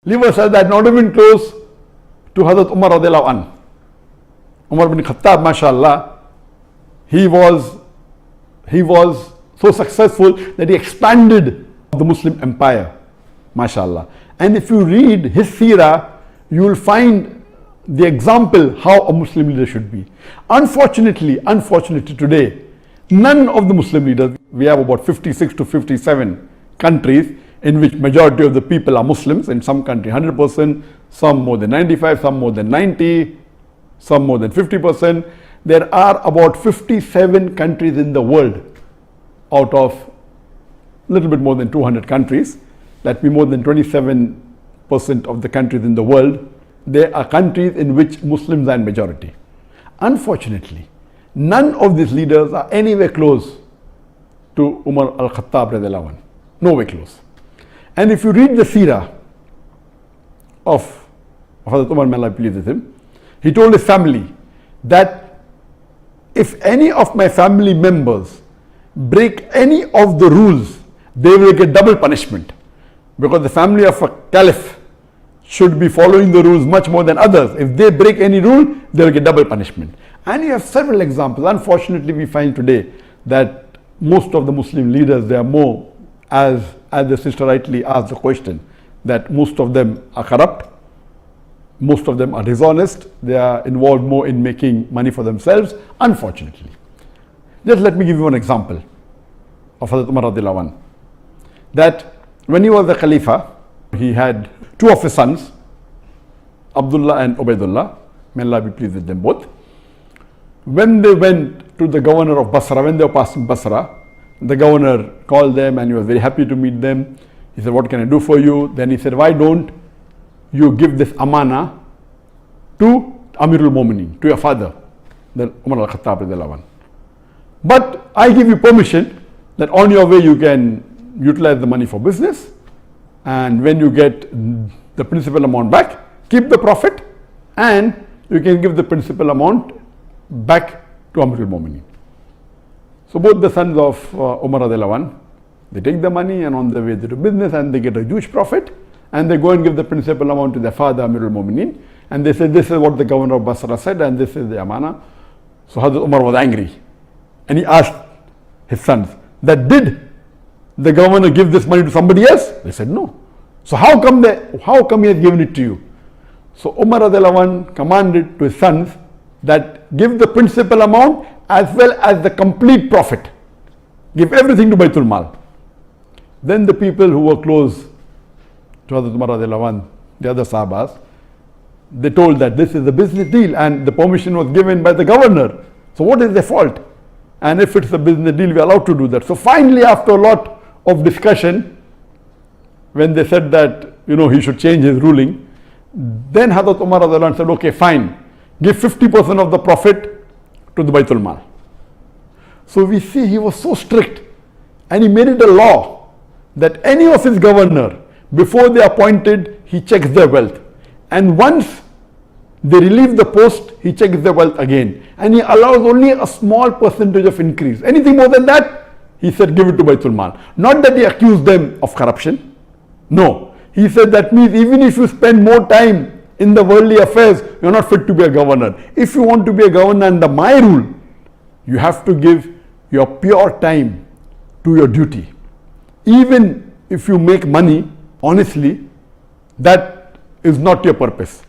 Leave aside that, not even close to Hazrat Umar radiallahu anh. Umar bin Khattab, mashallah, he was so successful that he expanded the Muslim empire, mashallah. And if you read his seerah, you will find the example how a Muslim leader should be. Unfortunately today, none of the Muslim leaders, we have about 56 to 57 countries in which majority of the people are Muslims. In some country 100%, some more than 95, some more than 90, some more than 50%. There are about 57 countries in the world out of a little bit more than 200 countries. That be more than 27% of the countries in the world. There are countries in which Muslims are in majority. Unfortunately, none of these leaders are anywhere close to Umar al-Khattab radiallahu anh. Nowhere close. And if you read the seerah of Hazrat Umar, may Allah be pleased with him, he told his family that if any of my family members break any of the rules, they will get double punishment. Because the family of a Caliph should be following the rules much more than others. If they break any rule, they will get double punishment. And you have several examples. Unfortunately, we find today that most of the Muslim leaders, they are more, as the sister rightly asked the question, that most of them are corrupt, most of them are dishonest, they are involved more in making money for themselves, unfortunately. Just let me give you one example of Hazrat Umar radiallahu anh. That when he was the Khalifa, he had two of his sons, Abdullah and Ubaidullah, may Allah be pleased with them both. When they went to the governor of Basra, when they were passing Basra, the governor called them and he was very happy to meet them. He said, what can I do for you? Then he said, why don't you give this amana to Amir al-Mu'minin, to your father, the Umar al-Khattab radiallahu anh. But I give you permission that on your way you can utilize the money for business, and when you get the principal amount back, keep the profit and you can give the principal amount back to Amir al-Mu'minin. So both the sons of Umar radiallahu anh, they take the money and on the way they do business and they get a huge profit, and they go and give the principal amount to their father Amir al-Mu'minin, and they say, this is what the governor of Basra said and this is the amana. So Hazrat Umar was angry and he asked his sons that, did the governor give this money to somebody else? They said no. So how come he has given it to you? So Umar radiallahu anh commanded to his sons that give the principal amount as well as the complete profit. Give everything to Baitul Mal. Then the people who were close to Hazrat Umar radiallahu anh, the other Sahabas, they told that this is a business deal and the permission was given by the governor. So what is their fault? And if it's a business deal, we are allowed to do that. So finally, after a lot of discussion, when they said that, he should change his ruling, then Hazrat Umar radiallahu anh said, okay, fine, give 50% of the profit to the Baitul Mal. So we see he was so strict and he made it a law that any of his governor, before they appointed, he checks their wealth. And once they relieve the post, he checks their wealth again. And he allows only a small percentage of increase. Anything more than that, he said, give it to Baitul Mal. Not that he accused them of corruption. No. He said that means even if you spend more time in the worldly affairs, you're not fit to be a governor. If you want to be a governor under my rule, you have to give your pure time to your duty. Even if you make money, honestly, that is not your purpose.